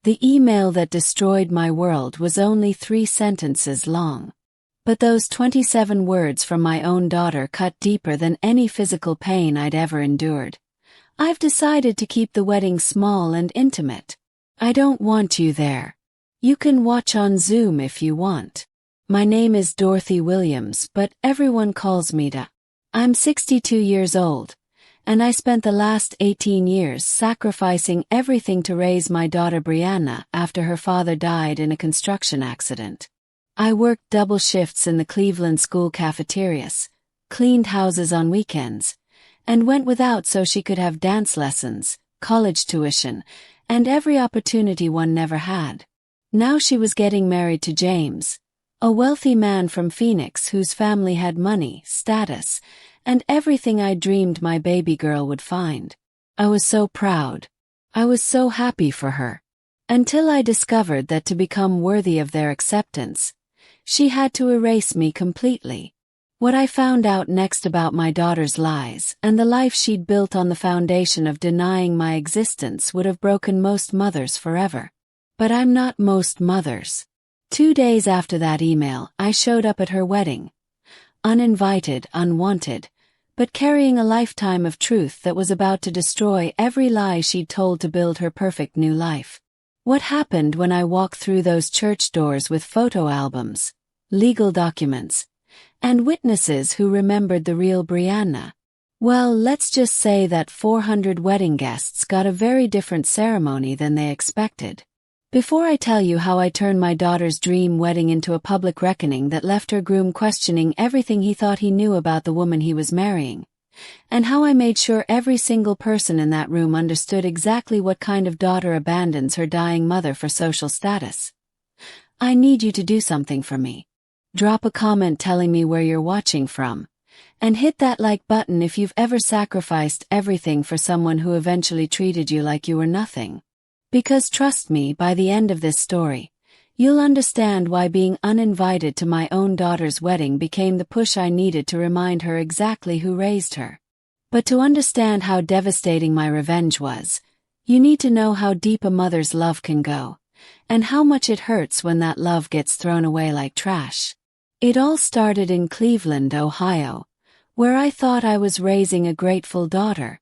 The email that destroyed my world was only 3 sentences long. But those 27 words from my own daughter cut deeper than any physical pain I'd ever endured. I've decided to keep the wedding small and intimate. I don't want you there. You can watch on Zoom if you want. My name is Dorothy Williams, but everyone calls me Da. I'm 62 years old, and I spent the last 18 years sacrificing everything to raise my daughter Brianna after her father died in a construction accident. I worked double shifts in the Cleveland school cafeterias, cleaned houses on weekends, and went without so she could have dance lessons, college tuition, and every opportunity one never had. Now she was getting married to James, a wealthy man from Phoenix whose family had money, status, and everything I dreamed my baby girl would find. I was so proud. I was so happy for her. Until I discovered that to become worthy of their acceptance, she had to erase me completely. What I found out next about my daughter's lies and the life she'd built on the foundation of denying my existence would have broken most mothers forever. But I'm not most mothers. 2 days after that email, I showed up at her wedding. Uninvited, unwanted, but carrying a lifetime of truth that was about to destroy every lie she'd told to build her perfect new life. What happened when I walked through those church doors with photo albums, legal documents, and witnesses who remembered the real Brianna? Well, let's just say that 400 wedding guests got a very different ceremony than they expected. Before I tell you how I turned my daughter's dream wedding into a public reckoning that left her groom questioning everything he thought he knew about the woman he was marrying, and how I made sure every single person in that room understood exactly what kind of daughter abandons her dying mother for social status, I need you to do something for me. Drop a comment telling me where you're watching from, and hit that like button if you've ever sacrificed everything for someone who eventually treated you like you were nothing. Because trust me, by the end of this story, you'll understand why being uninvited to my own daughter's wedding became the push I needed to remind her exactly who raised her. But to understand how devastating my revenge was, you need to know how deep a mother's love can go, and how much it hurts when that love gets thrown away like trash. It all started in Cleveland, Ohio, where I thought I was raising a grateful daughter.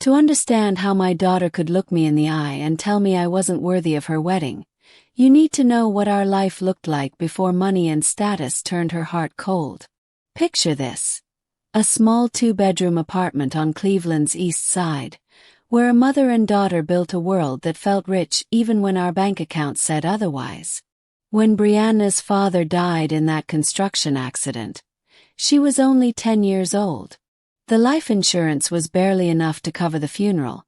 To understand how my daughter could look me in the eye and tell me I wasn't worthy of her wedding, you need to know what our life looked like before money and status turned her heart cold. Picture this. A small 2-bedroom apartment on Cleveland's east side, where a mother and daughter built a world that felt rich even when our bank account said otherwise. When Brianna's father died in that construction accident, she was only 10 years old. The life insurance was barely enough to cover the funeral,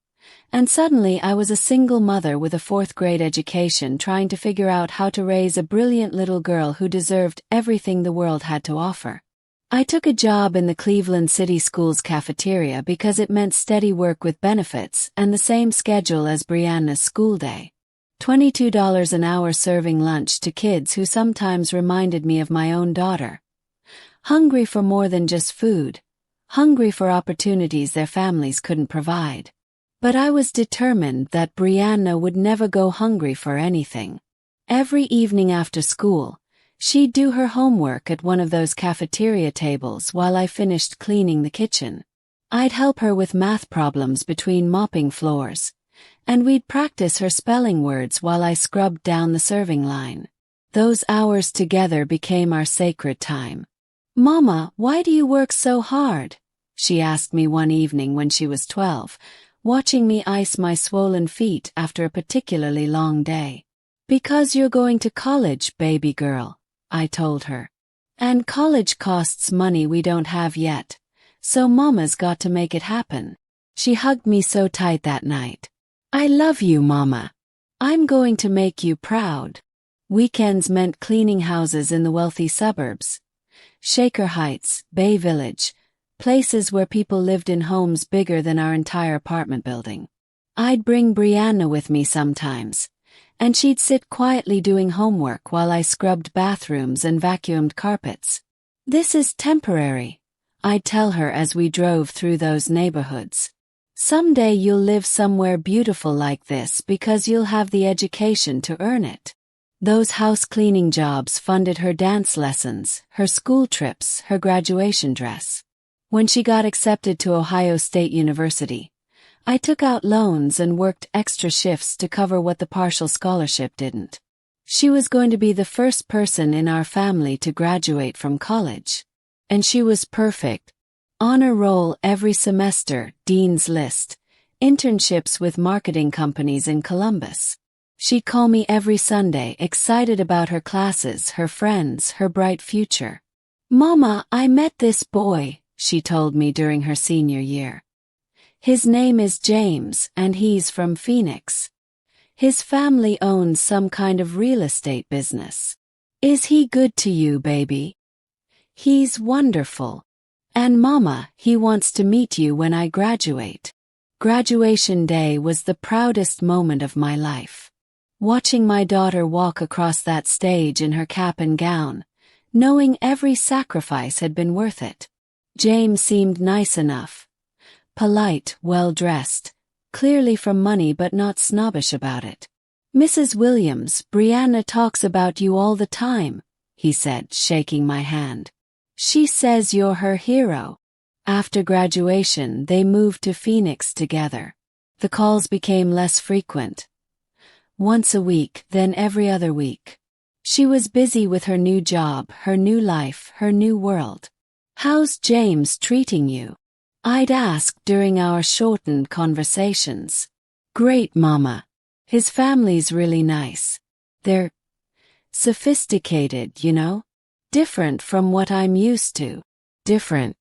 and suddenly I was a single mother with a 4th-grade education trying to figure out how to raise a brilliant little girl who deserved everything the world had to offer. I took a job in the Cleveland City Schools cafeteria because it meant steady work with benefits and the same schedule as Brianna's school day. $22 an hour serving lunch to kids who sometimes reminded me of my own daughter. Hungry for more than just food, hungry for opportunities their families couldn't provide. But I was determined that Brianna would never go hungry for anything. Every evening after school, she'd do her homework at one of those cafeteria tables while I finished cleaning the kitchen. I'd help her with math problems between mopping floors, and we'd practice her spelling words while I scrubbed down the serving line. Those hours together became our sacred time. "Mama, why do you work so hard?" she asked me one evening when she was 12, watching me ice my swollen feet after a particularly long day. "Because you're going to college, baby girl," I told her. "And college costs money we don't have yet, so Mama's got to make it happen." She hugged me so tight that night. "I love you, Mama. I'm going to make you proud." Weekends meant cleaning houses in the wealthy suburbs. Shaker Heights, Bay Village, places where people lived in homes bigger than our entire apartment building. I'd bring Brianna with me sometimes, and she'd sit quietly doing homework while I scrubbed bathrooms and vacuumed carpets. "This is temporary," I'd tell her as we drove through those neighborhoods. Someday you'll live somewhere beautiful like this because you'll have the education to earn it. Those house cleaning jobs funded her dance lessons, her school trips, her graduation dress. When she got accepted to Ohio State University, I took out loans and worked extra shifts to cover what the partial scholarship didn't. She was going to be the first person in our family to graduate from college. And she was perfect. Honor roll every semester, Dean's List, internships with marketing companies in Columbus. She'd call me every Sunday, excited about her classes, her friends, her bright future. "Mama, I met this boy," she told me during her senior year. "His name is James, and he's from Phoenix. His family owns some kind of real estate business. Is he good to you, baby?" "He's wonderful. And Mama, he wants to meet you when I graduate." Graduation day was the proudest moment of my life. Watching my daughter walk across that stage in her cap and gown, knowing every sacrifice had been worth it. James seemed nice enough. Polite, well-dressed, clearly from money but not snobbish about it. "Mrs. Williams, Brianna talks about you all the time," he said, shaking my hand. "She says you're her hero." After graduation, they moved to Phoenix together. The calls became less frequent. Once a week, then every other week. She was busy with her new job, her new life, her new world. "How's James treating you?" I'd ask during our shortened conversations. "Great, Mama. His family's really nice. They're sophisticated, you know? Different from what I'm used to." Different.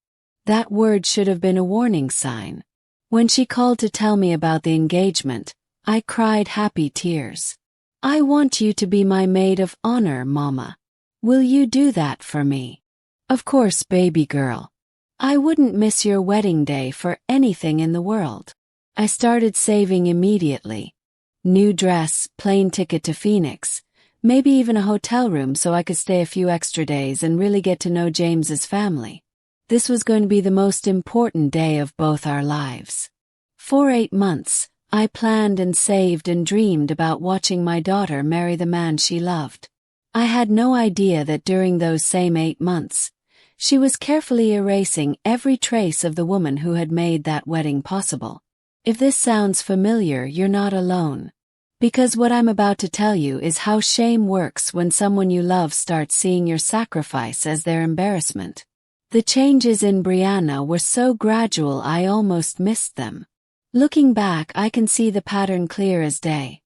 That word should have been a warning sign. When she called to tell me about the engagement, I cried happy tears. "I want you to be my maid of honor, Mama. Will you do that for me?" "Of course, baby girl. I wouldn't miss your wedding day for anything in the world." I started saving immediately. New dress, plane ticket to Phoenix, maybe even a hotel room so I could stay a few extra days and really get to know James's family. This was going to be the most important day of both our lives. For 8 months, I planned and saved and dreamed about watching my daughter marry the man she loved. I had no idea that during those same 8 months, she was carefully erasing every trace of the woman who had made that wedding possible. If this sounds familiar, you're not alone. Because what I'm about to tell you is how shame works when someone you love starts seeing your sacrifice as their embarrassment. The changes in Brianna were so gradual I almost missed them. Looking back, I can see the pattern clear as day.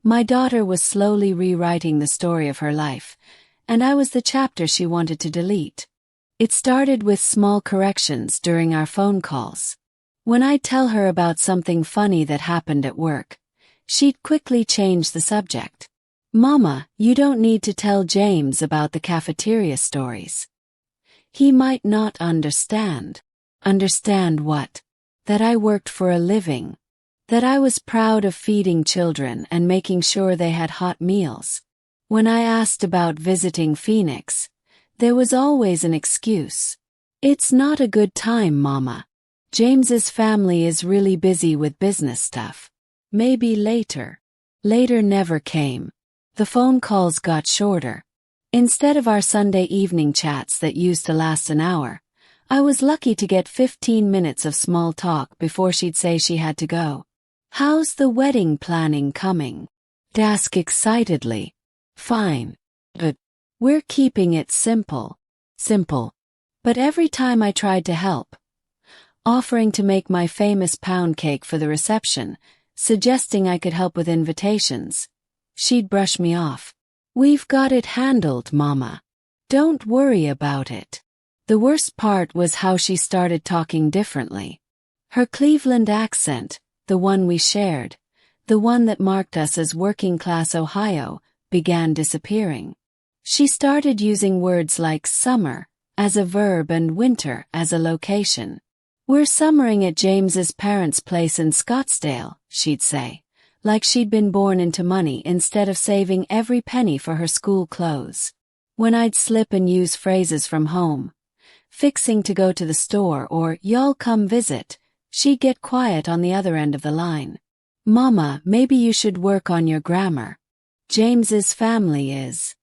My daughter was slowly rewriting the story of her life, and I was the chapter she wanted to delete. It started with small corrections during our phone calls. When I'd tell her about something funny that happened at work, she'd quickly change the subject. "Mama, you don't need to tell James about the cafeteria stories. He might not understand." Understand what? That I worked for a living. That I was proud of feeding children and making sure they had hot meals. When I asked about visiting Phoenix, there was always an excuse. "It's not a good time, Mama. James's family is really busy with business stuff. Maybe later." Later never came. The phone calls got shorter. Instead of our Sunday evening chats that used to last an hour, I was lucky to get 15 minutes of small talk before she'd say she had to go. "How's the wedding planning coming?" I'd ask excitedly. "Fine. But we're keeping it simple." Simple. But every time I tried to help, offering to make my famous pound cake for the reception, suggesting I could help with invitations, she'd brush me off. "We've got it handled, Mama. Don't worry about it." The worst part was how she started talking differently. Her Cleveland accent, the one we shared, the one that marked us as working-class Ohio, began disappearing. She started using words like summer as a verb and winter as a location. "We're summering at James's parents' place in Scottsdale," she'd say, like she'd been born into money instead of saving every penny for her school clothes. When I'd slip and use phrases from home, "fixing to go to the store" or "y'all come visit," She'd get quiet on the other end of the line. "Mama, maybe you should work on your grammar. James's family is.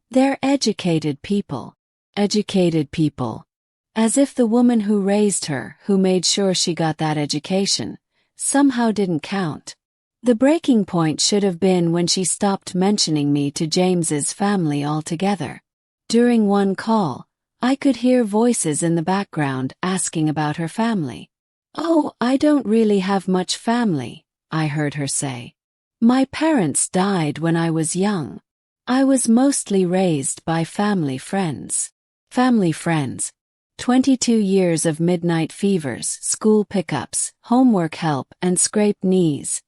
They're educated people." Educated people. As if the woman who raised her, who made sure she got that education, somehow didn't count. The breaking point should have been when she stopped mentioning me to James's family altogether. During one call, I could hear voices in the background asking about her family. "Oh, I don't really have much family," I heard her say. "My parents died when I was young. I was mostly raised by family friends." Family friends. 22 years of midnight fevers, school pickups, homework help, and scraped knees.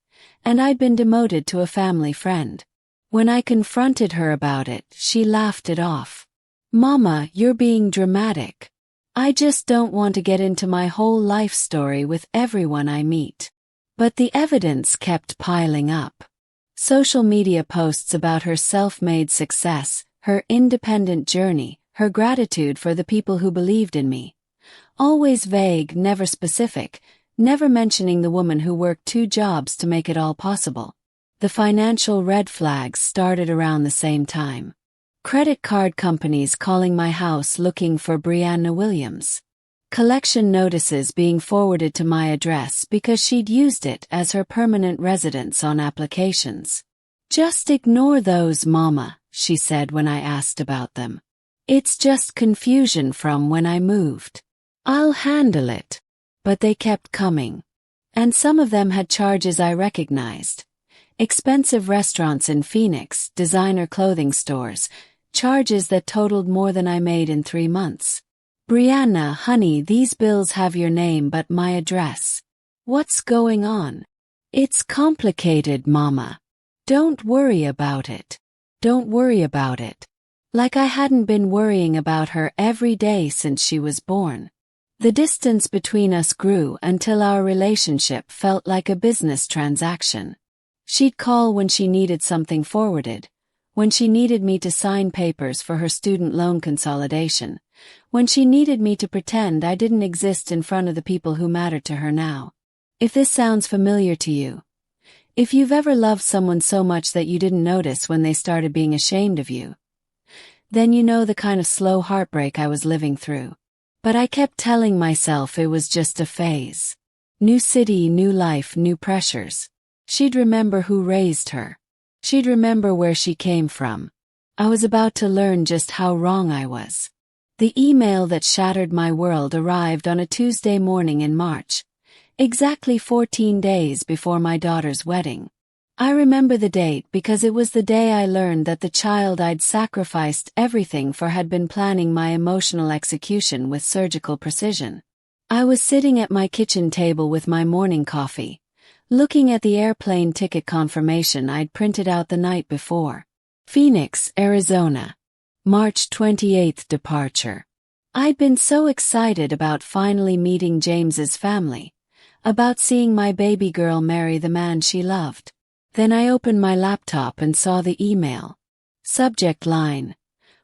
And I'd been demoted to a family friend. When I confronted her about it, she laughed it off. "Mama, you're being dramatic. I just don't want to get into my whole life story with everyone I meet." But the evidence kept piling up. Social media posts about her self-made success, her independent journey, her gratitude for the people who believed in me. Always vague, never specific, never mentioning the woman who worked 2 jobs to make it all possible. The financial red flags started around the same time. Credit card companies calling my house looking for Brianna Williams. Collection notices being forwarded to my address because she'd used it as her permanent residence on applications. "Just ignore those, Mama," she said when I asked about them. "It's just confusion from when I moved. I'll handle it." But they kept coming. And some of them had charges I recognized. Expensive restaurants in Phoenix, designer clothing stores, charges that totaled more than I made in 3 months. "Brianna, honey, these bills have your name but my address. What's going on?" "It's complicated, Mama. Don't worry about it. Don't worry about it." Like I hadn't been worrying about her every day since she was born. The distance between us grew until our relationship felt like a business transaction. She'd call when she needed something forwarded, when she needed me to sign papers for her student loan consolidation, when she needed me to pretend I didn't exist in front of the people who mattered to her now. If this sounds familiar to you, if you've ever loved someone so much that you didn't notice when they started being ashamed of you, then you know the kind of slow heartbreak I was living through. But I kept telling myself it was just a phase. New city, new life, new pressures. She'd remember who raised her. She'd remember where she came from. I was about to learn just how wrong I was. The email that shattered my world arrived on a Tuesday morning in March, exactly 14 days before my daughter's wedding. I remember the date because it was the day I learned that the child I'd sacrificed everything for had been planning my emotional execution with surgical precision. I was sitting at my kitchen table with my morning coffee, looking at the airplane ticket confirmation I'd printed out the night before. Phoenix, Arizona. March 28th departure. I'd been so excited about finally meeting James's family, about seeing my baby girl marry the man she loved. Then I opened my laptop and saw the email. Subject line: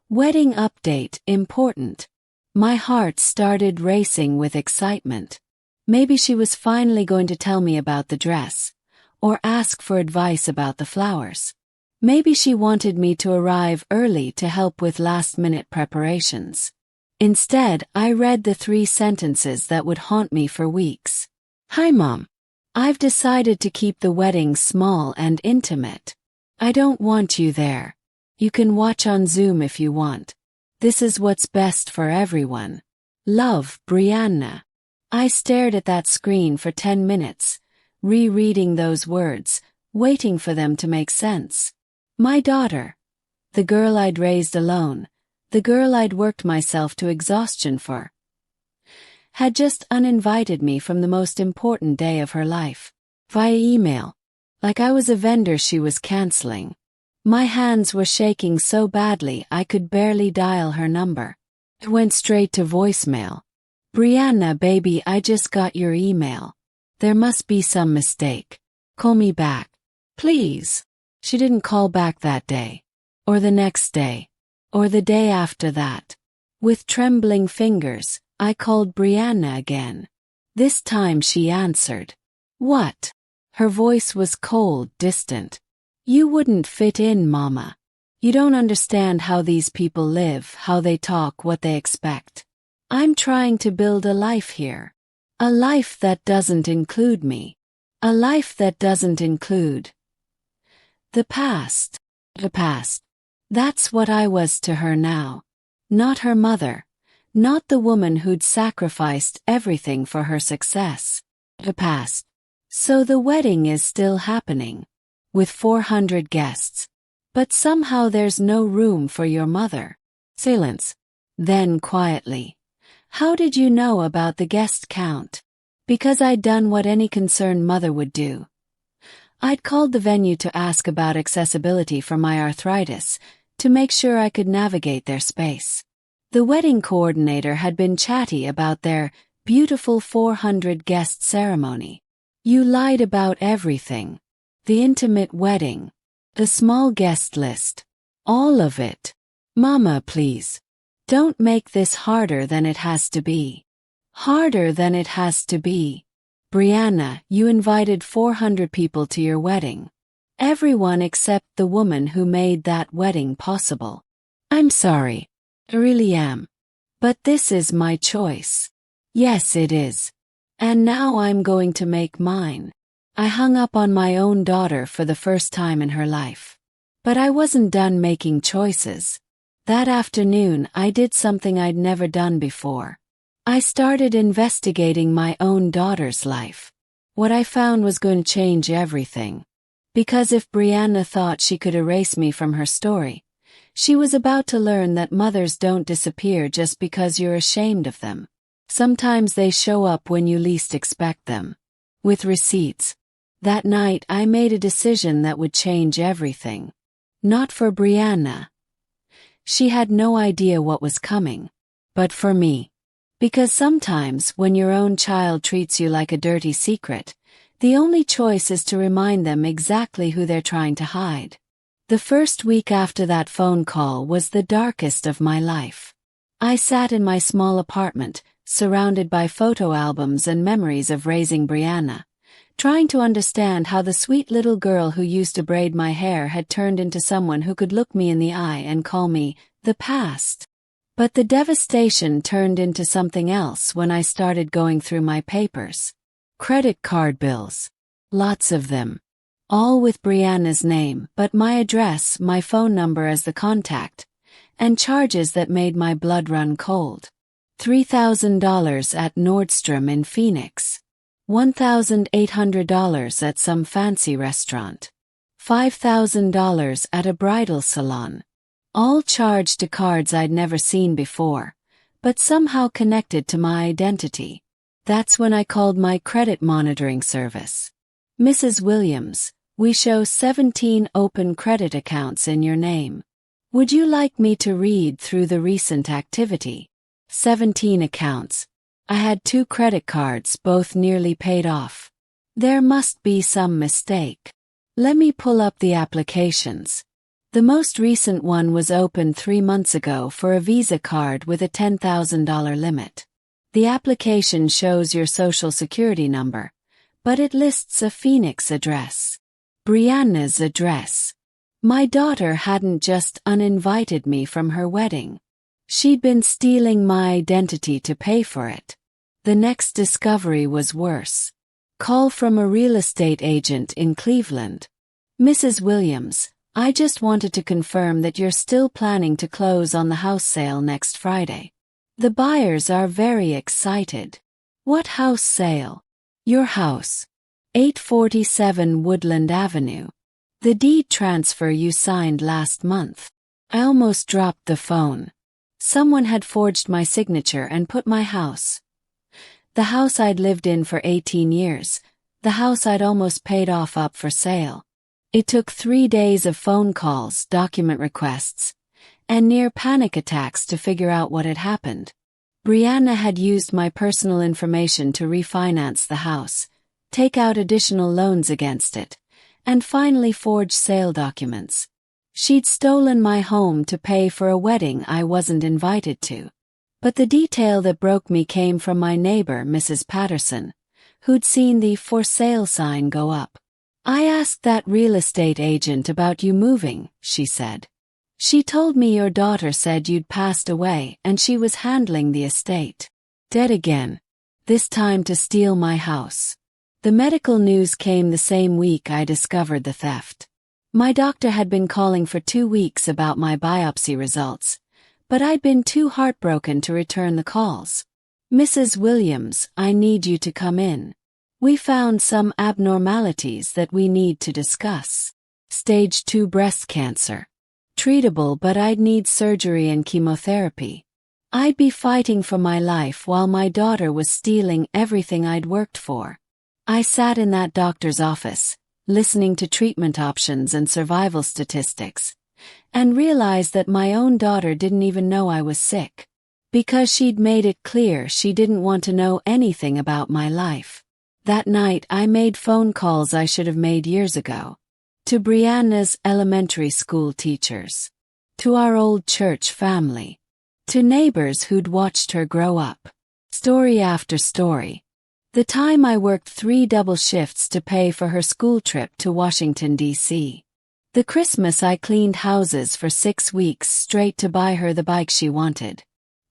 "Wedding update, important." My heart started racing with excitement. Maybe she was finally going to tell me about the dress, or ask for advice about the flowers. Maybe she wanted me to arrive early to help with last-minute preparations. Instead, I read the 3 sentences that would haunt me for weeks. "Hi, Mom. I've decided to keep the wedding small and intimate. I don't want you there. You can watch on Zoom if you want. This is what's best for everyone. Love, Brianna." I stared at that screen for 10 minutes, rereading those words, waiting for them to make sense. My daughter. The girl I'd raised alone, the girl I'd worked myself to exhaustion for, had just uninvited me from the most important day of her life. Via email. Like I was a vendor she was canceling. My hands were shaking so badly I could barely dial her number. It went straight to voicemail. "Brianna, baby, I just got your email. There must be some mistake. Call me back. Please." She didn't call back that day. Or the next day. Or the day after that. With trembling fingers, I called Brianna again. This time she answered. What? Her voice was cold, distant. You wouldn't fit in, Mama. You don't understand how these people live, how they talk, what they expect. I'm trying to build a life here. A life that doesn't include me. A life that doesn't include the past. The past. That's what I was to her now. Not her mother. Not the woman who'd sacrificed everything for her success. The past. So the wedding is still happening. With 400 guests. But somehow there's no room for your mother. Silence. Then quietly. How did you know about the guest count? Because I'd done what any concerned mother would do. I'd called the venue to ask about accessibility for my arthritis, to make sure I could navigate their space. The wedding coordinator had been chatty about their beautiful 400-guest ceremony. You lied about everything. The intimate wedding. The small guest list. All of it. Mama, please. Don't make this harder than it has to be. Harder than it has to be. Brianna, you invited 400 people to your wedding. Everyone except the woman who made that wedding possible. I'm sorry. I really am. But this is my choice. Yes, it is. And now I'm going to make mine. I hung up on my own daughter for the first time in her life. But I wasn't done making choices. That afternoon I did something I'd never done before. I started investigating my own daughter's life. What I found was going to change everything. Because if Brianna thought she could erase me from her story, she was about to learn that mothers don't disappear just because you're ashamed of them. Sometimes they show up when you least expect them. With receipts. That night I made a decision that would change everything. Not for Brianna. She had no idea what was coming. But for me. Because sometimes when your own child treats you like a dirty secret, the only choice is to remind them exactly who they're trying to hide. The first week after that phone call was the darkest of my life. I sat in my small apartment, surrounded by photo albums and memories of raising Brianna, trying to understand how the sweet little girl who used to braid my hair had turned into someone who could look me in the eye and call me the past. But the devastation turned into something else when I started going through my papers. Credit card bills. Lots of them. All with Brianna's name, but my address, my phone number as the contact, and charges that made my blood run cold. $3,000 at Nordstrom in Phoenix. $1,800 at some fancy restaurant. $5,000 at a bridal salon. All charged to cards I'd never seen before, but somehow connected to my identity. That's when I called my credit monitoring service. Mrs. Williams, we show 17 open credit accounts in your name. Would you like me to read through the recent activity? 17 accounts. I had 2 credit cards, both nearly paid off. There must be some mistake. Let me pull up the applications. The most recent one was opened 3 months ago for a Visa card with a $10,000 limit. The application shows your social security number, but it lists a Phoenix address. Brianna's address. My daughter hadn't just uninvited me from her wedding. She'd been stealing my identity to pay for it. The next discovery was worse. Call from a real estate agent in Cleveland. Mrs. Williams, I just wanted to confirm that you're still planning to close on the house sale next Friday. The buyers are very excited. What house sale? Your house. 847 Woodland Avenue. The deed transfer you signed last month. I almost dropped the phone. Someone had forged my signature and put my house. The house I'd lived in for 18 years. The house I'd almost paid off up for sale. It took 3 days of phone calls, document requests, and near panic attacks to figure out what had happened. Brianna had used my personal information to refinance the house, take out additional loans against it, and finally forge sale documents. She'd stolen my home to pay for a wedding I wasn't invited to. But the detail that broke me came from my neighbor, Mrs. Patterson, who'd seen the "for sale" sign go up. "I asked that real estate agent about you moving," she said. "She told me your daughter said you'd passed away and she was handling the estate. Dead again. This time to steal my house." The medical news came the same week I discovered the theft. My doctor had been calling for 2 weeks about my biopsy results, but I'd been too heartbroken to return the calls. "Mrs. Williams, I need you to come in. We found some abnormalities that we need to discuss. Stage 2 breast cancer. Treatable, but I'd need surgery and chemotherapy. I'd be fighting for my life while my daughter was stealing everything I'd worked for." I sat in that doctor's office, listening to treatment options and survival statistics, and realized that my own daughter didn't even know I was sick, because she'd made it clear she didn't want to know anything about my life. That night I made phone calls I should have made years ago. To Brianna's elementary school teachers. To our old church family. To neighbors who'd watched her grow up. Story after story. The time I worked 3 double shifts to pay for her school trip to Washington, D.C. The Christmas I cleaned houses for 6 weeks straight to buy her the bike she wanted.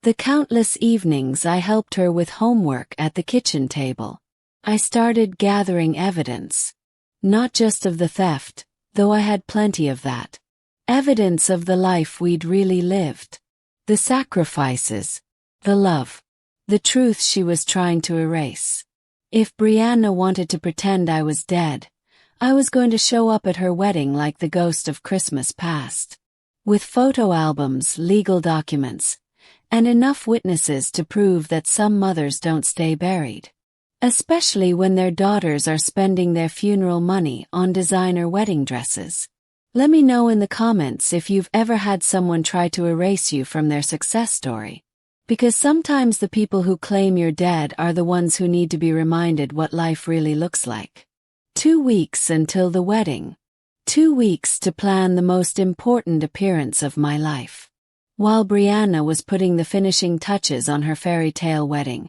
The countless evenings I helped her with homework at the kitchen table. I started gathering evidence. Not just of the theft, though I had plenty of that. Evidence of the life we'd really lived. The sacrifices. The love. The truth she was trying to erase. If Brianna wanted to pretend I was dead, I was going to show up at her wedding like the ghost of Christmas past. With photo albums, legal documents, and enough witnesses to prove that some mothers don't stay buried. Especially when their daughters are spending their funeral money on designer wedding dresses. Let me know in the comments if you've ever had someone try to erase you from their success story. Because sometimes the people who claim you're dead are the ones who need to be reminded what life really looks like. 2 weeks until the wedding. 2 weeks to plan the most important appearance of my life. While Brianna was putting the finishing touches on her fairy tale wedding,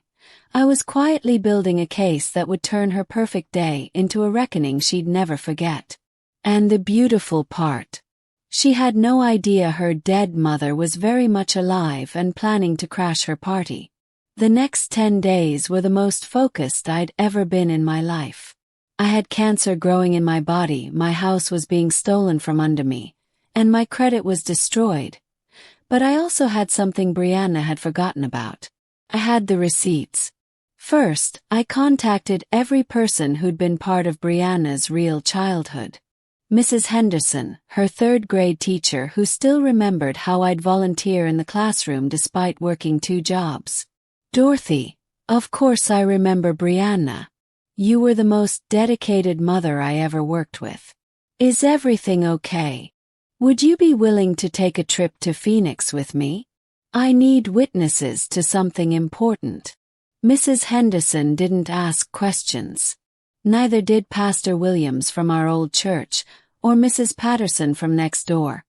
I was quietly building a case that would turn her perfect day into a reckoning she'd never forget. And the beautiful part. She had no idea her dead mother was very much alive and planning to crash her party. The next 10 days were the most focused I'd ever been in my life. I had cancer growing in my body, my house was being stolen from under me, and my credit was destroyed. But I also had something Brianna had forgotten about. I had the receipts. First, I contacted every person who'd been part of Brianna's real childhood. Mrs. Henderson, her 3rd grade teacher who still remembered how I'd volunteer in the classroom despite working 2 jobs. Dorothy, of course I remember Brianna. You were the most dedicated mother I ever worked with. Is everything okay? Would you be willing to take a trip to Phoenix with me? I need witnesses to something important. Mrs. Henderson didn't ask questions. Neither did Pastor Williams from our old church, or Mrs. Patterson from next door,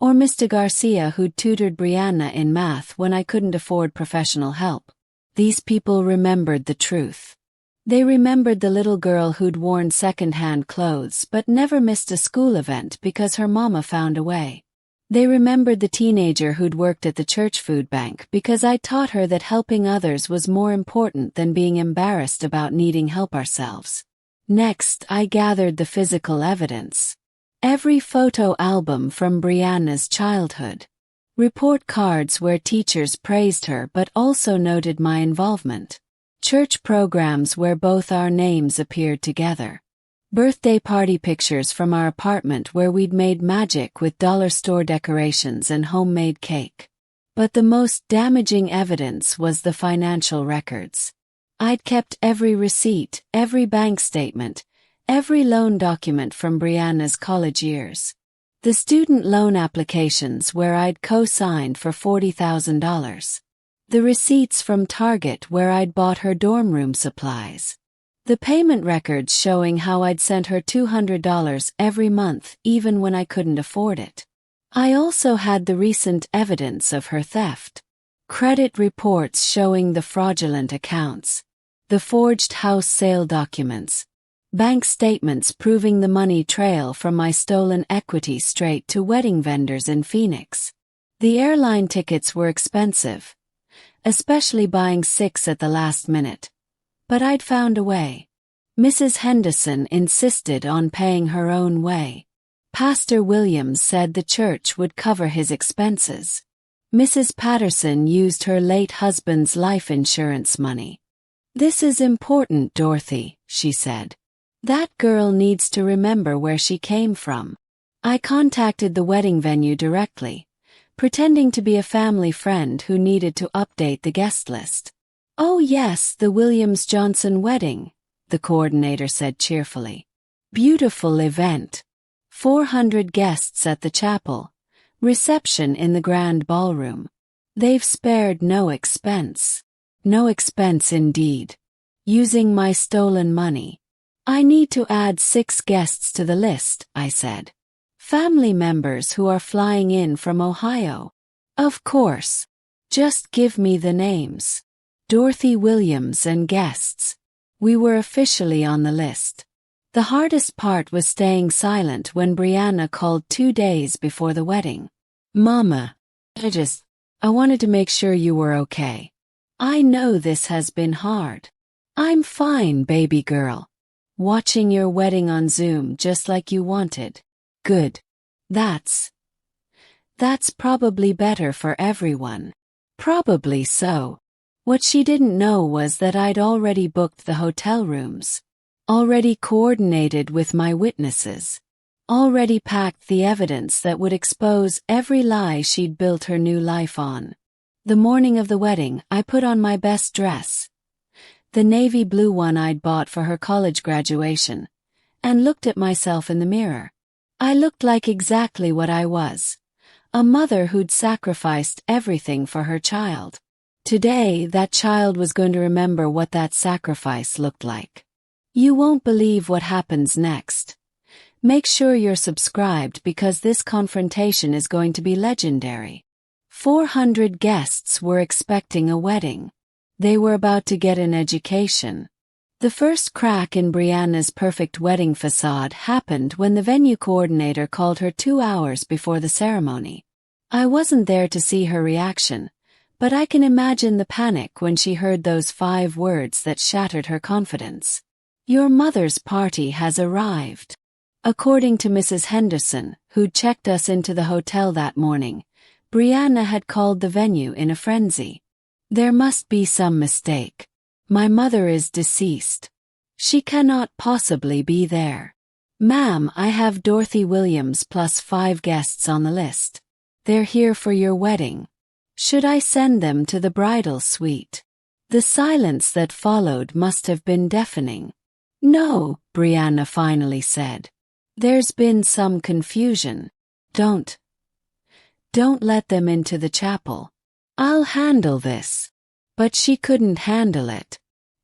or Mr. Garcia who'd tutored Brianna in math when I couldn't afford professional help. These people remembered the truth. They remembered the little girl who'd worn second-hand clothes but never missed a school event because her mama found a way. They remembered the teenager who'd worked at the church food bank because I taught her that helping others was more important than being embarrassed about needing help ourselves. Next, I gathered the physical evidence. Every photo album from Brianna's childhood. Report cards where teachers praised her but also noted my involvement. Church programs where both our names appeared together. Birthday party pictures from our apartment where we'd made magic with dollar store decorations and homemade cake. But the most damaging evidence was the financial records. I'd kept every receipt, every bank statement, every loan document from Brianna's college years. The student loan applications where I'd co-signed for $40,000. The receipts from Target where I'd bought her dorm room supplies. The payment records showing how I'd sent her $200 every month even when I couldn't afford it. I also had the recent evidence of her theft. Credit reports showing the fraudulent accounts. the forged house sale documents, bank statements proving the money trail from my stolen equity straight to wedding vendors in Phoenix. The airline tickets were expensive, especially buying 6 at the last minute. But I'd found a way. Mrs. Henderson insisted on paying her own way. Pastor Williams said the church would cover his expenses. Mrs. Patterson used her late husband's life insurance money. "This is important, Dorothy," she said. "That girl needs to remember where she came from." I contacted the wedding venue directly, pretending to be a family friend who needed to update the guest list. "Oh yes, the Williams-Johnson wedding," the coordinator said cheerfully. "Beautiful event. 400 guests at the chapel, reception in the grand ballroom. They've spared no expense." No expense indeed. Using my stolen money. "I need to add 6 guests to the list," I said. "Family members who are flying in from Ohio." "Of course. Just give me the names. Dorothy Williams and guests." We were officially on the list. The hardest part was staying silent when Brianna called 2 days before the wedding. "Mama, I wanted to make sure you were okay. I know this has been hard." "I'm fine, baby girl. Watching your wedding on Zoom just like you wanted." "Good. That's probably better for everyone." "Probably so." What she didn't know was that I'd already booked the hotel rooms, already coordinated with my witnesses, already packed the evidence that would expose every lie she'd built her new life on. The morning of the wedding, I put on my best dress, the navy blue one I'd bought for her college graduation, and looked at myself in the mirror. I looked like exactly what I was, a mother who'd sacrificed everything for her child. Today, that child was going to remember what that sacrifice looked like. You won't believe what happens next. Make sure you're subscribed because this confrontation is going to be legendary. 400 guests were expecting a wedding. They were about to get an education. The first crack in Brianna's perfect wedding facade happened when the venue coordinator called her 2 hours before the ceremony. I wasn't there to see her reaction, but I can imagine the panic when she heard those 5 words that shattered her confidence. "Your mother's party has arrived." According to Mrs. Henderson, who'd checked us into the hotel that morning, Brianna had called the venue in a frenzy. "There must be some mistake. My mother is deceased. She cannot possibly be there. Ma'am, I have Dorothy Williams plus 5 guests on the list. They're here for your wedding. Should I send them to the bridal suite?" The silence that followed must have been deafening. "No," Brianna finally said. "There's been some confusion. Don't let them into the chapel. I'll handle this." But she couldn't handle it.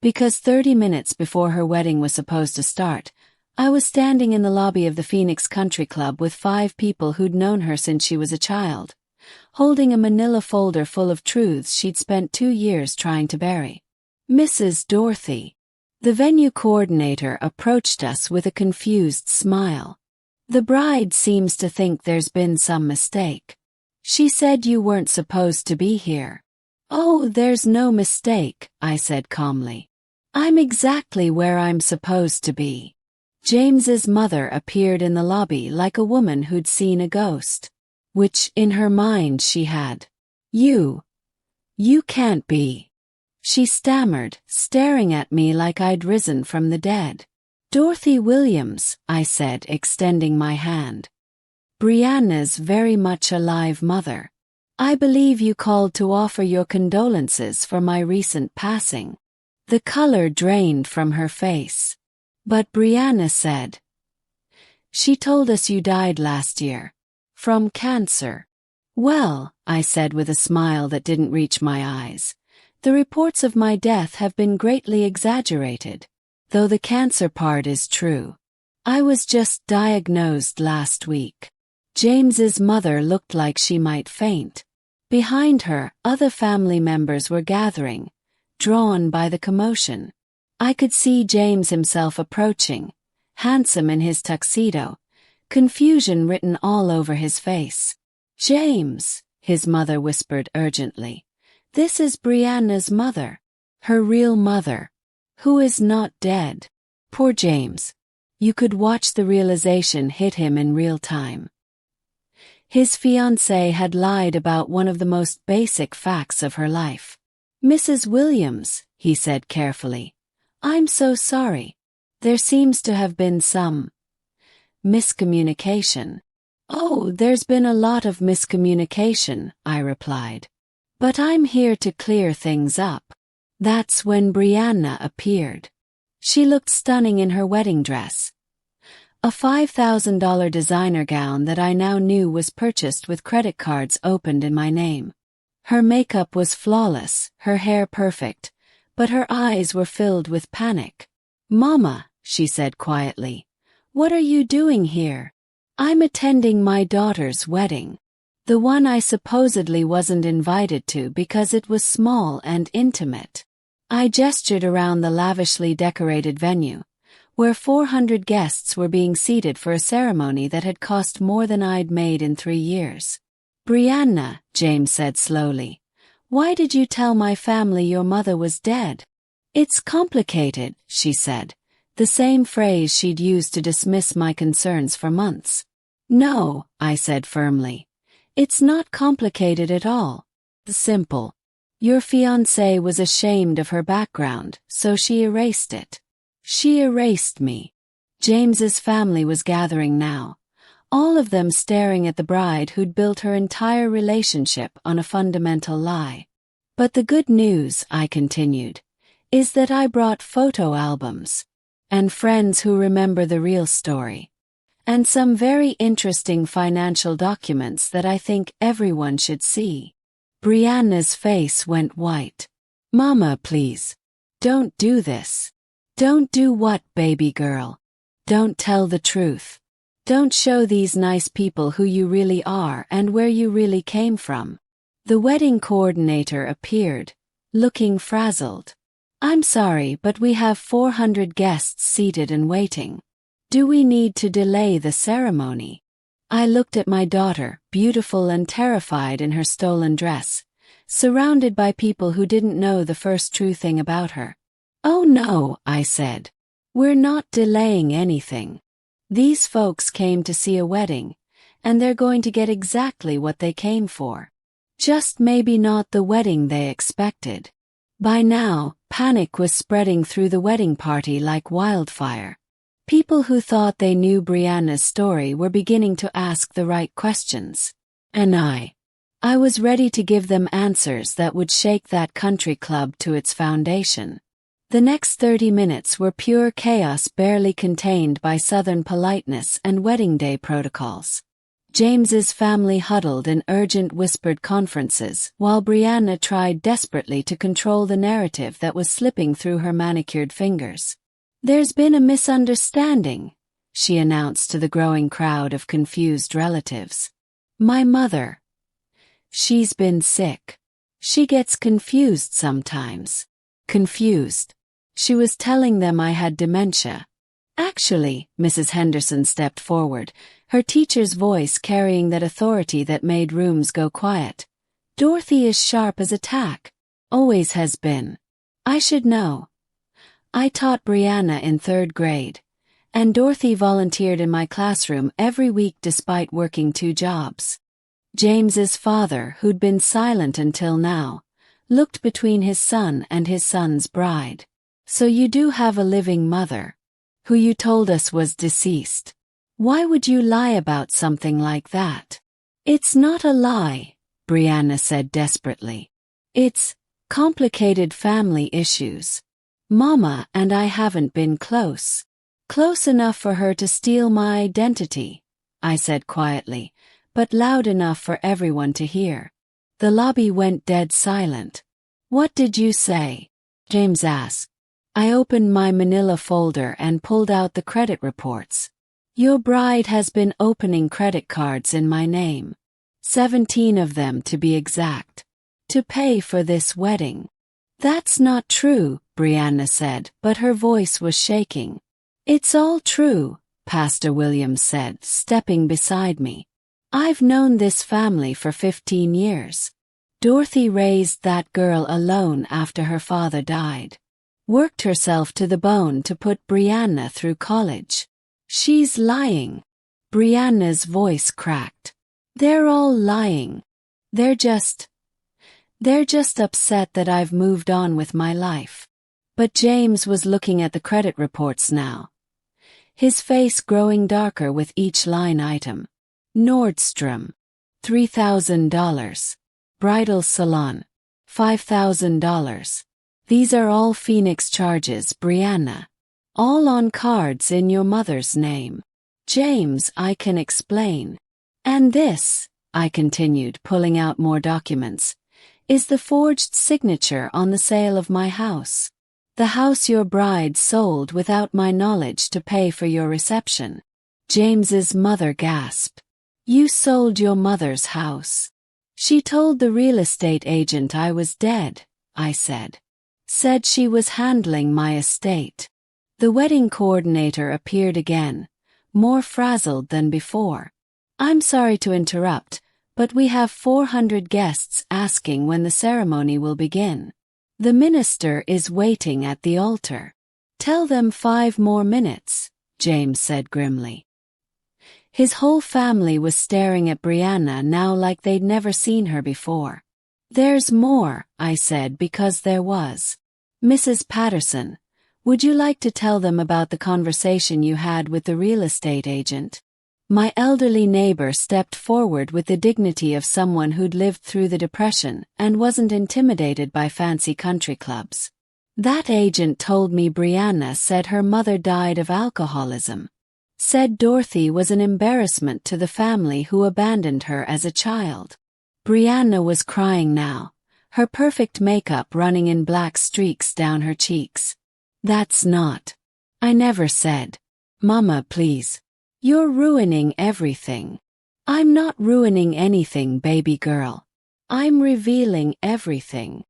Because 30 minutes before her wedding was supposed to start, I was standing in the lobby of the Phoenix Country Club with 5 people who'd known her since she was a child, holding a manila folder full of truths she'd spent 2 years trying to bury. "Mrs. Dorothy." The venue coordinator approached us with a confused smile. "The bride seems to think there's been some mistake. She said you weren't supposed to be here." "Oh, there's no mistake," I said calmly. "I'm exactly where I'm supposed to be." James's mother appeared in the lobby like a woman who'd seen a ghost. Which, in her mind, she had. You can't be." She stammered, staring at me like I'd risen from the dead. "Dorothy Williams," I said, extending my hand. "Brianna's very much alive mother. I believe you called to offer your condolences for my recent passing." The color drained from her face. But Brianna said, "She told us you died last year. From cancer." "Well," I said with a smile that didn't reach my eyes, "the reports of my death have been greatly exaggerated, though the cancer part is true. I was just diagnosed last week." James's mother looked like she might faint. Behind her, other family members were gathering, drawn by the commotion. I could see James himself approaching, handsome in his tuxedo, confusion written all over his face. "James," his mother whispered urgently. "This is Brianna's mother. Her real mother. Who is not dead." Poor James. You could watch the realization hit him in real time. His fiancée had lied about one of the most basic facts of her life. "Mrs. Williams," he said carefully, "I'm so sorry. There seems to have been some miscommunication." "Oh, there's been a lot of miscommunication," I replied. "But I'm here to clear things up." That's when Brianna appeared. She looked stunning in her wedding dress. A $5,000 designer gown that I now knew was purchased with credit cards opened in my name. Her makeup was flawless, her hair perfect, but her eyes were filled with panic. "Mama," she said quietly, "what are you doing here?" "I'm attending my daughter's wedding. The one I supposedly wasn't invited to because it was small and intimate." I gestured around the lavishly decorated venue, where 400 guests were being seated for a ceremony that had cost more than I'd made in 3 years. "Brianna," James said slowly, "why did you tell my family your mother was dead?" "It's complicated," she said, the same phrase she'd used to dismiss my concerns for months. "No," I said firmly. "It's not complicated at all. Simple. Your fiancée was ashamed of her background, so she erased it." She erased me. James's family was gathering now, all of them staring at the bride who'd built her entire relationship on a fundamental lie. "But the good news," I continued, "is that I brought photo albums. And friends who remember the real story. And some very interesting financial documents that I think everyone should see." Brianna's face went white. "Mama, please. Don't do this." "Don't do what, baby girl?" "Don't tell the truth. Don't show these nice people who you really are and where you really came from." The wedding coordinator appeared, looking frazzled. "I'm sorry, but we have 400 guests seated and waiting. Do we need to delay the ceremony?" I looked at my daughter, beautiful and terrified in her stolen dress, surrounded by people who didn't know the first true thing about her. "Oh no," I said. "We're not delaying anything. These folks came to see a wedding, and they're going to get exactly what they came for. Just maybe not the wedding they expected." By now, panic was spreading through the wedding party like wildfire. People who thought they knew Brianna's story were beginning to ask the right questions. And I was ready to give them answers that would shake that country club to its foundation. The next 30 minutes were pure chaos, barely contained by Southern politeness and wedding day protocols. James's family huddled in urgent whispered conferences while Brianna tried desperately to control the narrative that was slipping through her manicured fingers. "There's been a misunderstanding," she announced to the growing crowd of confused relatives. "My mother. She's been sick. She gets confused sometimes." Confused. She was telling them I had dementia. "Actually," Mrs. Henderson stepped forward, her teacher's voice carrying that authority that made rooms go quiet. "Dorothy is sharp as a tack. Always has been. I should know. I taught Brianna in 3rd grade, and Dorothy volunteered in my classroom every week despite working 2 jobs." James's father, who'd been silent until now, looked between his son and his son's bride. "So you do have a living mother, who you told us was deceased. Why would you lie about something like that?" "It's not a lie," Brianna said desperately. "It's complicated family issues. Mama and I haven't been close. Close enough for her to steal my identity," I said quietly, but loud enough for everyone to hear. The lobby went dead silent. "What did you say?" James asked. I opened my manila folder and pulled out the credit reports. "Your bride has been opening credit cards in my name. 17 of them to be exact. To pay for this wedding." "That's not true," Brianna said, but her voice was shaking. "It's all true," Pastor Williams said, stepping beside me. "I've known this family for 15 years. Dorothy raised that girl alone after her father died. Worked herself to the bone to put Brianna through college. She's lying." Brianna's voice cracked. "They're all lying. They're just upset that I've moved on with my life." But James was looking at the credit reports now, his face growing darker with each line item. Nordstrom, $3,000. Bridal salon, $5,000. These are all Phoenix charges, Brianna. All on cards in your mother's name. James, I can explain. And this, I continued, pulling out more documents, is the forged signature on the sale of my house. The house your bride sold without my knowledge to pay for your reception. James's mother gasped. "You sold your mother's house?" "She told the real estate agent I was dead," I said. "Said she was handling my estate." The wedding coordinator appeared again, more frazzled than before. "I'm sorry to interrupt, but we have 400 guests asking when the ceremony will begin. The minister is waiting at the altar." "Tell them 5 more minutes," James said grimly. His whole family was staring at Brianna now like they'd never seen her before. "There's more," I said, because there was. "Mrs. Patterson, would you like to tell them about the conversation you had with the real estate agent?" My elderly neighbor stepped forward with the dignity of someone who'd lived through the Depression and wasn't intimidated by fancy country clubs. "That agent told me Brianna said her mother died of alcoholism. Said Dorothy was an embarrassment to the family who abandoned her as a child." Brianna was crying now, her perfect makeup running in black streaks down her cheeks. "That's not. I never said." "Mama, please. You're ruining everything." "I'm not ruining anything, baby girl. I'm revealing everything."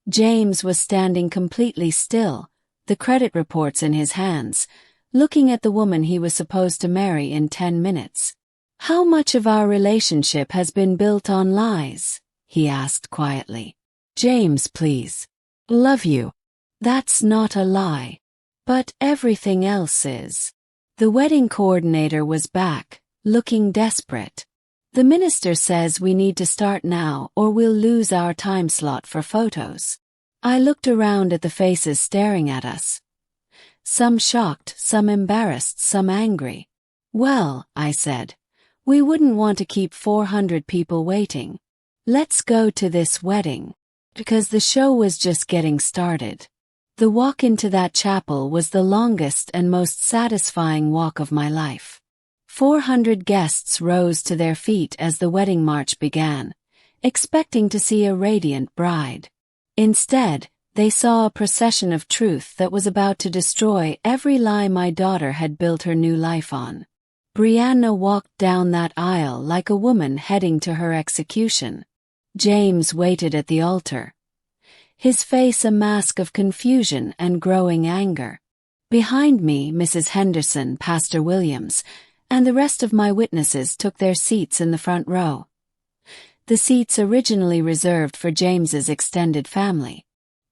James was standing completely still, the credit reports in his hands, looking at the woman he was supposed to marry in 10 minutes. "How much of our relationship has been built on lies?" he asked quietly. "James, please. Love you." "That's not a lie. But everything else is." The wedding coordinator was back, looking desperate. "The minister says we need to start now or we'll lose our time slot for photos." I looked around at the faces staring at us. Some shocked, some embarrassed, some angry. "Well," I said, "we wouldn't want to keep 400 people waiting. Let's go to this wedding." Because the show was just getting started. The walk into that chapel was the longest and most satisfying walk of my life. 400 guests rose to their feet as the wedding march began, expecting to see a radiant bride. Instead, they saw a procession of truth that was about to destroy every lie my daughter had built her new life on. Brianna walked down that aisle like a woman heading to her execution. James waited at the altar, his face a mask of confusion and growing anger. Behind me, Mrs. Henderson, Pastor Williams, and the rest of my witnesses took their seats in the front row. The seats originally reserved for James's extended family.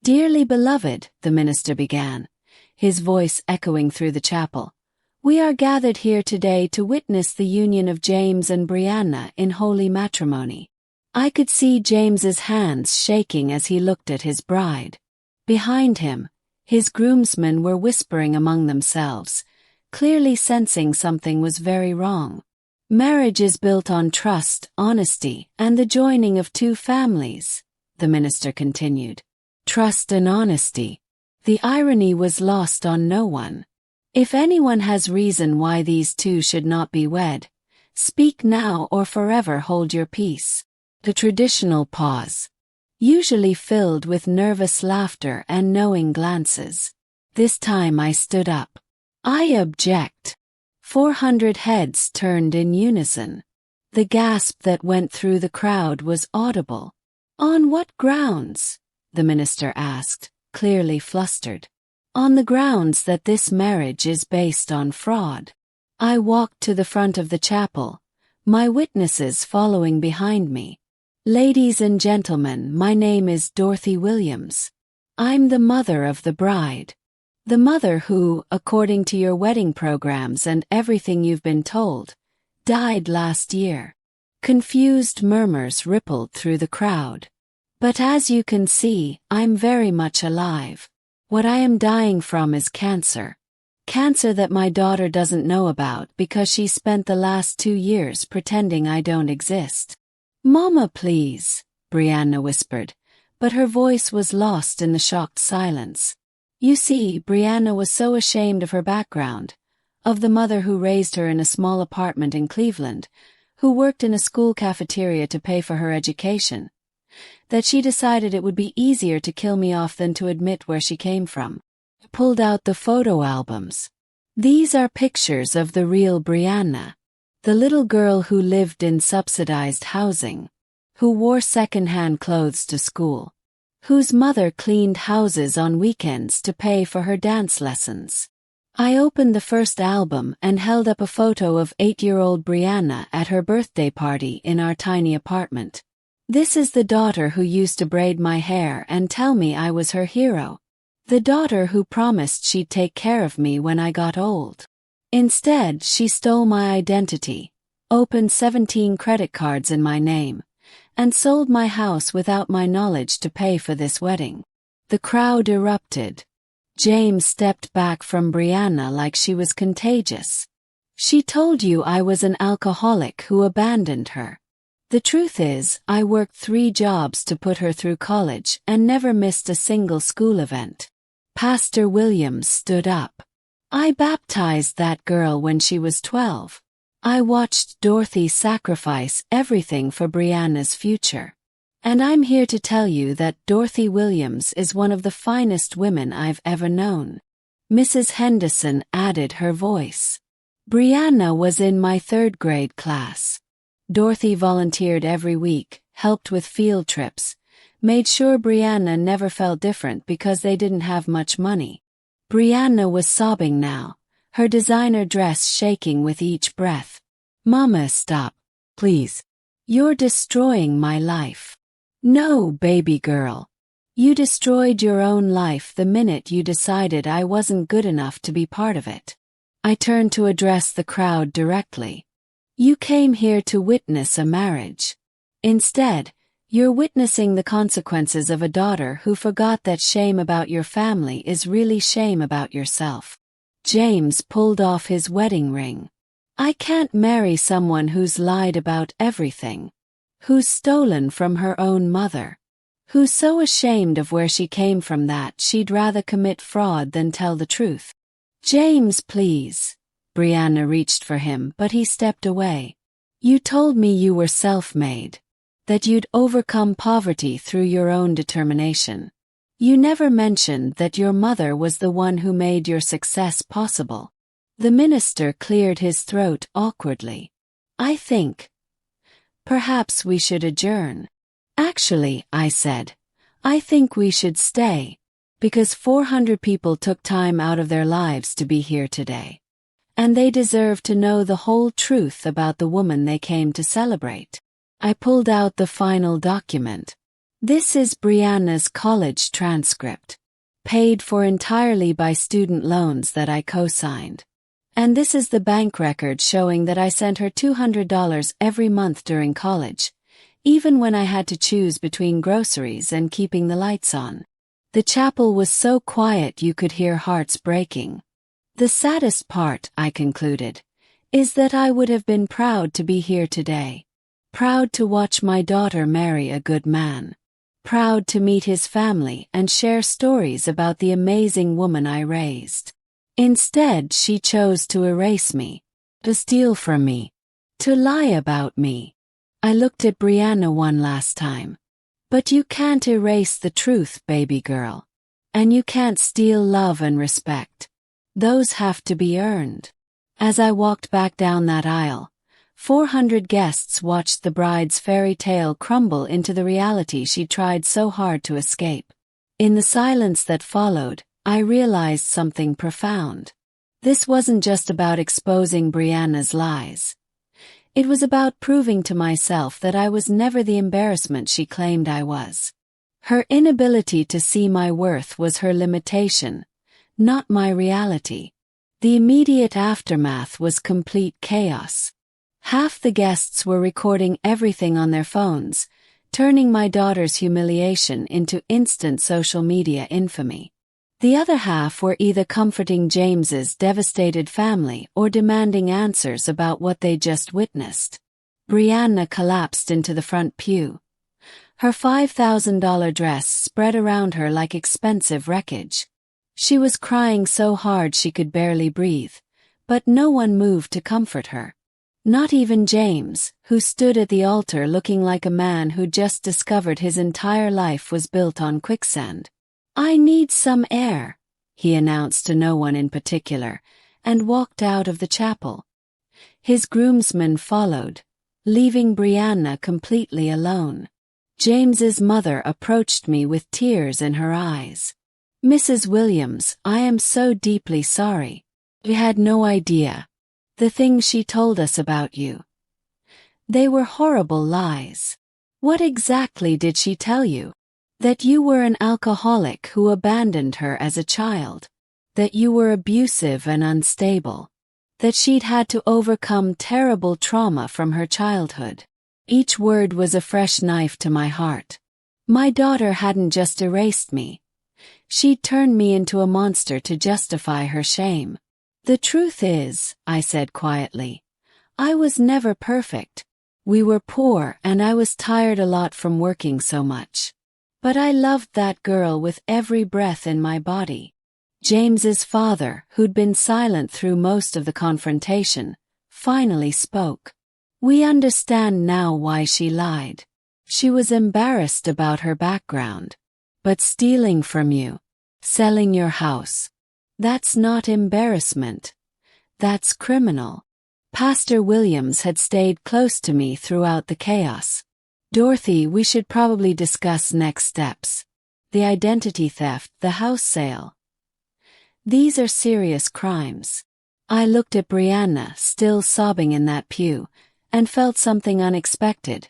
"Dearly beloved," the minister began, his voice echoing through the chapel, "we are gathered here today to witness the union of James and Brianna in holy matrimony." I could see James's hands shaking as he looked at his bride. Behind him, his groomsmen were whispering among themselves, clearly sensing something was very wrong. "Marriage is built on trust, honesty, and the joining of 2 families," the minister continued. Trust and honesty. The irony was lost on no one. "If anyone has reason why these 2 should not be wed, speak now or forever hold your peace." The traditional pause, usually filled with nervous laughter and knowing glances. This time I stood up. "I object." 400 heads turned in unison. The gasp that went through the crowd was audible. "On what grounds?" the minister asked, clearly flustered. On the grounds that this marriage is based on fraud. I walked to the front of the chapel, my witnesses following behind me. Ladies and gentlemen, my name is Dorothy Williams. I'm the mother of the bride. The mother who, according to your wedding programs and everything you've been told, died last year. Confused murmurs rippled through the crowd. But as you can see, I'm very much alive. What I am dying from is cancer. Cancer that my daughter doesn't know about because she spent the last 2 years pretending I don't exist. Mama, please, Brianna whispered, but her voice was lost in the shocked silence. You see, Brianna was so ashamed of her background, of the mother who raised her in a small apartment in Cleveland, who worked in a school cafeteria to pay for her education, that she decided it would be easier to kill me off than to admit where she came from. Pulled out the photo albums. These are pictures of the real Brianna, the little girl who lived in subsidized housing, who wore second-hand clothes to school, whose mother cleaned houses on weekends to pay for her dance lessons. I opened the first album and held up a photo of 8-year-old Brianna at her birthday party in our tiny apartment. This is the daughter who used to braid my hair and tell me I was her hero. The daughter who promised she'd take care of me when I got old. Instead, she stole my identity, opened 17 credit cards in my name, and sold my house without my knowledge to pay for this wedding. The crowd erupted. James stepped back from Brianna like she was contagious. She told you I was an alcoholic who abandoned her. The truth is, I worked 3 jobs to put her through college and never missed a single school event. Pastor Williams stood up. I baptized that girl when she was 12. I watched Dorothy sacrifice everything for Brianna's future. And I'm here to tell you that Dorothy Williams is one of the finest women I've ever known. Mrs. Henderson added her voice. Brianna was in my 3rd grade class. Dorothy volunteered every week, helped with field trips, made sure Brianna never felt different because they didn't have much money. Brianna was sobbing now, her designer dress shaking with each breath. Mama, stop, please. You're destroying my life. No, baby girl. You destroyed your own life the minute you decided I wasn't good enough to be part of it. I turned to address the crowd directly. You came here to witness a marriage. Instead, you're witnessing the consequences of a daughter who forgot that shame about your family is really shame about yourself. James pulled off his wedding ring. I can't marry someone who's lied about everything, who's stolen from her own mother, who's so ashamed of where she came from that she'd rather commit fraud than tell the truth. James, please. Brianna reached for him, but he stepped away. You told me you were self-made, that you'd overcome poverty through your own determination. You never mentioned that your mother was the one who made your success possible. The minister cleared his throat awkwardly. I think, perhaps we should adjourn. Actually, I said, I think we should stay, because 400 people took time out of their lives to be here today. And they deserve to know the whole truth about the woman they came to celebrate. I pulled out the final document. This is Brianna's college transcript, paid for entirely by student loans that I co-signed. And this is the bank record showing that I sent her $200 every month during college, even when I had to choose between groceries and keeping the lights on. The chapel was so quiet you could hear hearts breaking. The saddest part, I concluded, is that I would have been proud to be here today. Proud to watch my daughter marry a good man. Proud to meet his family and share stories about the amazing woman I raised. Instead, she chose to erase me, to steal from me, to lie about me. I looked at Brianna one last time. But you can't erase the truth, baby girl. And you can't steal love and respect. Those have to be earned. As I walked back down that aisle, 400 guests watched the bride's fairy tale crumble into the reality she tried so hard to escape. In the silence that followed, I realized something profound. This wasn't just about exposing Brianna's lies. It was about proving to myself that I was never the embarrassment she claimed I was. Her inability to see my worth was her limitation, not my reality. The immediate aftermath was complete chaos. Half the guests were recording everything on their phones, turning my daughter's humiliation into instant social media infamy. The other half were either comforting James's devastated family or demanding answers about what they just witnessed. Brianna collapsed into the front pew. Her $5,000 dress spread around her like expensive wreckage. She was crying so hard she could barely breathe, but no one moved to comfort her. Not even James, who stood at the altar looking like a man who just discovered his entire life was built on quicksand. "I need some air," he announced to no one in particular, and walked out of the chapel. His groomsmen followed, leaving Brianna completely alone. James's mother approached me with tears in her eyes. "Mrs. Williams, I am so deeply sorry. We had no idea. The things she told us about you. They were horrible lies." "What exactly did she tell you?" "That you were an alcoholic who abandoned her as a child. That you were abusive and unstable. That she'd had to overcome terrible trauma from her childhood." Each word was a fresh knife to my heart. My daughter hadn't just erased me. She'd turned me into a monster to justify her shame. "The truth is," I said quietly, "I was never perfect. We were poor and I was tired a lot from working so much. But I loved that girl with every breath in my body." James's father, who'd been silent through most of the confrontation, finally spoke. "We understand now why she lied. She was embarrassed about her background. But stealing from you, selling your house, that's not embarrassment. That's criminal." Pastor Williams had stayed close to me throughout the chaos. "Dorothy, we should probably discuss next steps. The identity theft, the house sale. These are serious crimes." I looked at Brianna, still sobbing in that pew, and felt something unexpected.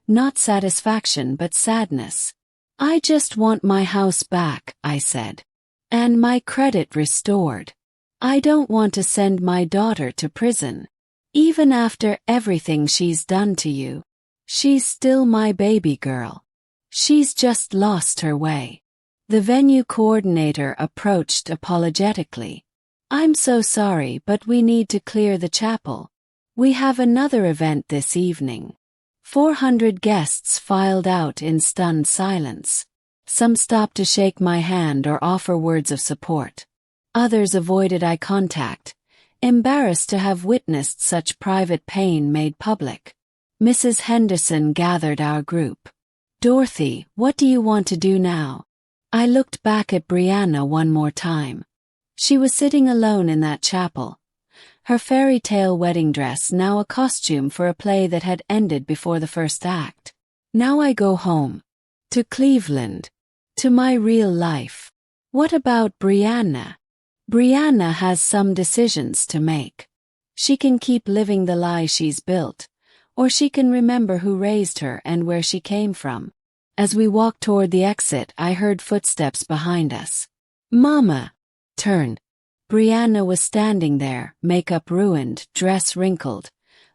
Not satisfaction but sadness. "I just want my house back," I said. "And my credit restored. I don't want to send my daughter to prison. Even after everything she's done to you. She's still my baby girl. She's just lost her way." The venue coordinator approached apologetically. "I'm so sorry, but we need to clear the chapel. We have another event this evening." 400 guests filed out in stunned silence. Some stopped to shake my hand or offer words of support. Others avoided eye contact, embarrassed to have witnessed such private pain made public. Mrs. Henderson gathered our group. "Dorothy, what do you want to do now?" I looked back at Brianna one more time. She was sitting alone in that chapel. Her fairy tale wedding dress now a costume for a play that had ended before the first act. Now I go home. To Cleveland. To my real life. What about Brianna? Brianna has some decisions to make. She can keep living the lie she's built, or she can remember who raised her and where she came from. As we walked toward the exit, I heard footsteps behind us. "Mama!" Turned. Brianna was standing there, makeup ruined, dress wrinkled,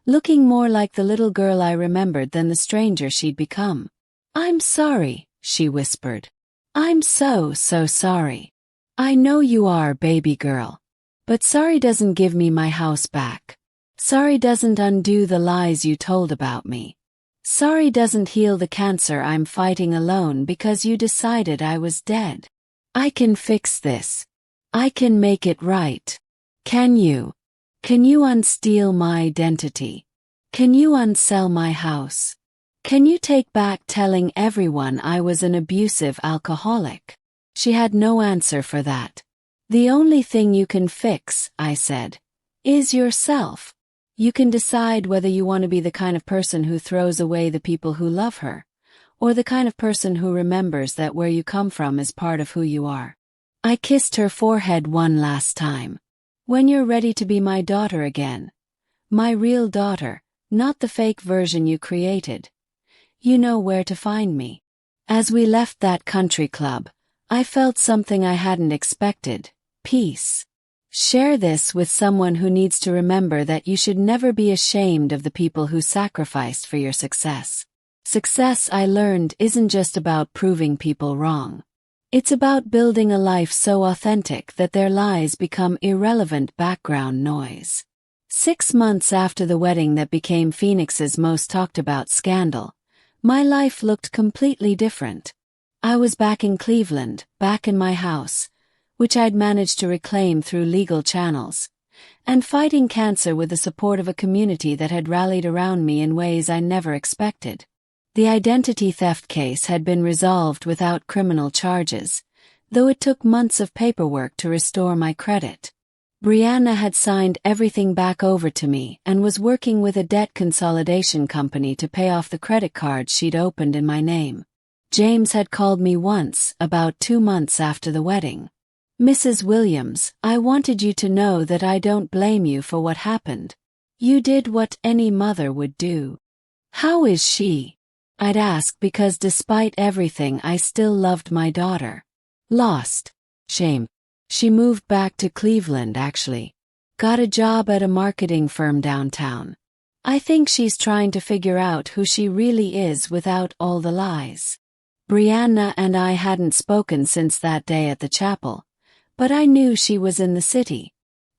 looking more like the little girl I remembered than the stranger she'd become. "I'm sorry," she whispered. "I'm so sorry. I know you are, baby girl. But sorry doesn't give me my house back. Sorry doesn't undo the lies you told about me. Sorry doesn't heal the cancer I'm fighting alone because you decided I was dead. I can fix this. I can make it right. Can you? Can you unsteal my identity? Can you unsell my house? Can you take back telling everyone I was an abusive alcoholic?" She had no answer for that. "The only thing you can fix," I said, "is yourself. You can decide whether you want to be the kind of person who throws away the people who love her, or the kind of person who remembers that where you come from is part of who you are. I kissed her forehead one last time. When you're ready to be my daughter again, my real daughter, not the fake version you created, you know where to find me. As we left that country club, I felt something I hadn't expected: peace. Share this with someone who needs to remember that you should never be ashamed of the people who sacrificed for your success. Success, I learned, isn't just about proving people wrong. It's about building a life so authentic that their lies become irrelevant background noise. 6 months after the wedding that became Phoenix's most talked about scandal, my life looked completely different. I was back in Cleveland, back in my house, which I'd managed to reclaim through legal channels, and fighting cancer with the support of a community that had rallied around me in ways I never expected. The identity theft case had been resolved without criminal charges, though it took months of paperwork to restore my credit. Brianna had signed everything back over to me and was working with a debt consolidation company to pay off the credit cards she'd opened in my name. James had called me once, about 2 months after the wedding. "Mrs. Williams, I wanted you to know that I don't blame you for what happened. You did what any mother would do." "How is she?" I'd ask, because despite everything I still loved my daughter. "Lost. Shame. She moved back to Cleveland, actually. Got a job at a marketing firm downtown. I think she's trying to figure out who she really is without all the lies." Brianna and I hadn't spoken since that day at the chapel, but I knew she was in the city.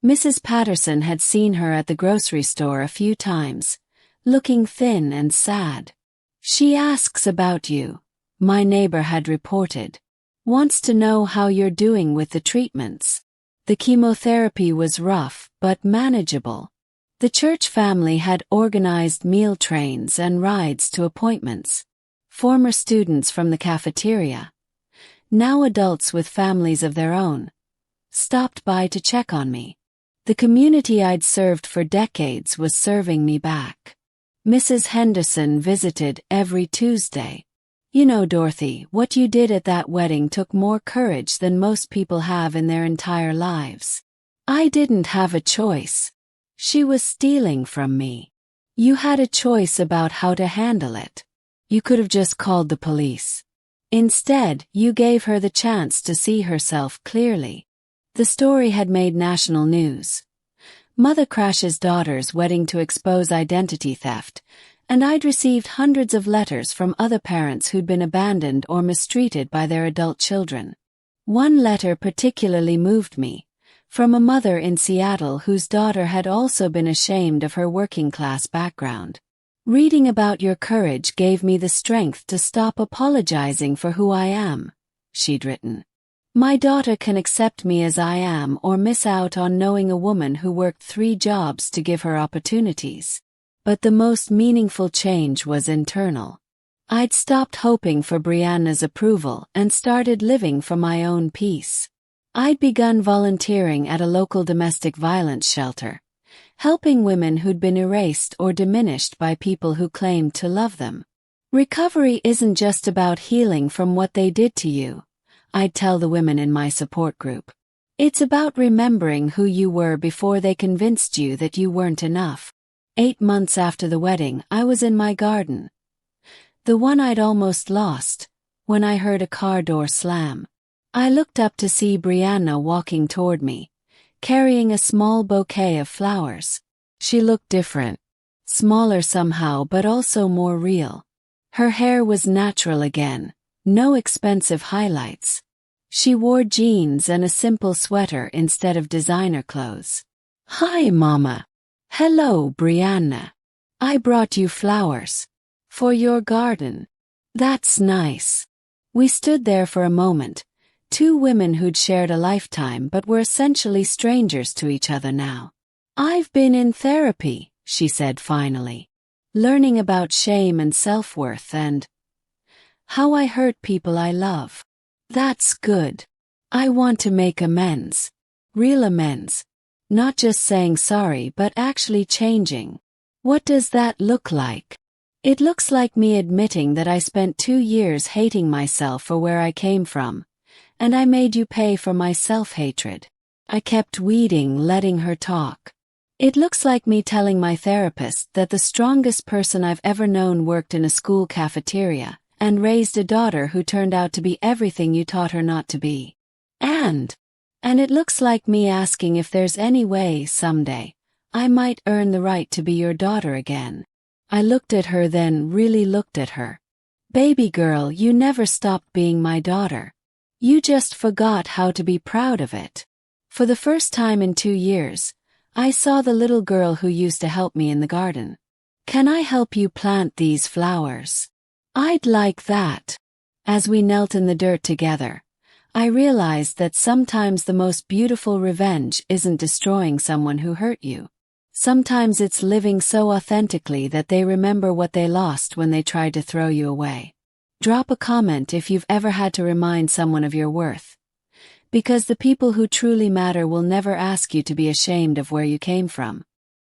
Mrs. Patterson had seen her at the grocery store a few times, looking thin and sad. "She asks about you," my neighbor had reported. "Wants to know how you're doing with the treatments." The chemotherapy was rough, but manageable. The church family had organized meal trains and rides to appointments. Former students from the cafeteria, now adults with families of their own, stopped by to check on me. The community I'd served for decades was serving me back. Mrs. Henderson visited every Tuesday. "You know, Dorothy, what you did at that wedding took more courage than most people have in their entire lives. I didn't have a choice. She was stealing from me. You had a choice about how to handle it. You could have just called the police. Instead, you gave her the chance to see herself clearly." The story had made national news. Mother crashes daughter's wedding to expose identity theft, and I'd received hundreds of letters from other parents who'd been abandoned or mistreated by their adult children. One letter particularly moved me, from a mother in Seattle whose daughter had also been ashamed of her working-class background. "Reading about your courage gave me the strength to stop apologizing for who I am," she'd written. "My daughter can accept me as I am or miss out on knowing a woman who worked 3 jobs to give her opportunities." But the most meaningful change was internal. I'd stopped hoping for Brianna's approval and started living for my own peace. I'd begun volunteering at a local domestic violence shelter, helping women who'd been erased or diminished by people who claimed to love them. "Recovery isn't just about healing from what they did to you," I'd tell the women in my support group. "It's about remembering who you were before they convinced you that you weren't enough." 8 months after the wedding, I was in my garden, the one I'd almost lost, when I heard a car door slam. I looked up to see Brianna walking toward me, carrying a small bouquet of flowers. She looked different, smaller somehow but also more real. Her hair was natural again, no expensive highlights. She wore jeans and a simple sweater instead of designer clothes. "Hi, Mama." "Hello, Brianna. I brought you flowers. For your garden." "That's nice." We stood there for a moment, 2 women who'd shared a lifetime but were essentially strangers to each other now. "I've been in therapy," she said finally, "learning about shame and self-worth and how I hurt people I love." "That's good. I want to make amends. Real amends. Not just saying sorry but actually changing." "What does that look like?" It looks like me admitting that I spent 2 years hating myself for where I came from, and I made you pay for my self-hatred. I kept weeding, letting her talk. It looks like me telling my therapist that the strongest person I've ever known worked in a school cafeteria and raised a daughter who turned out to be everything you taught her not to be. And it looks like me asking if there's any way, someday, I might earn the right to be your daughter again. I looked at her, then really looked at her. Baby girl, you never stopped being my daughter. You just forgot how to be proud of it. For the first time in 2 years, I saw the little girl who used to help me in the garden. Can I help you plant these flowers? I'd like that. As we knelt in the dirt together, I realized that sometimes the most beautiful revenge isn't destroying someone who hurt you. Sometimes it's living so authentically that they remember what they lost when they tried to throw you away. Drop a comment if you've ever had to remind someone of your worth. Because the people who truly matter will never ask you to be ashamed of where you came from.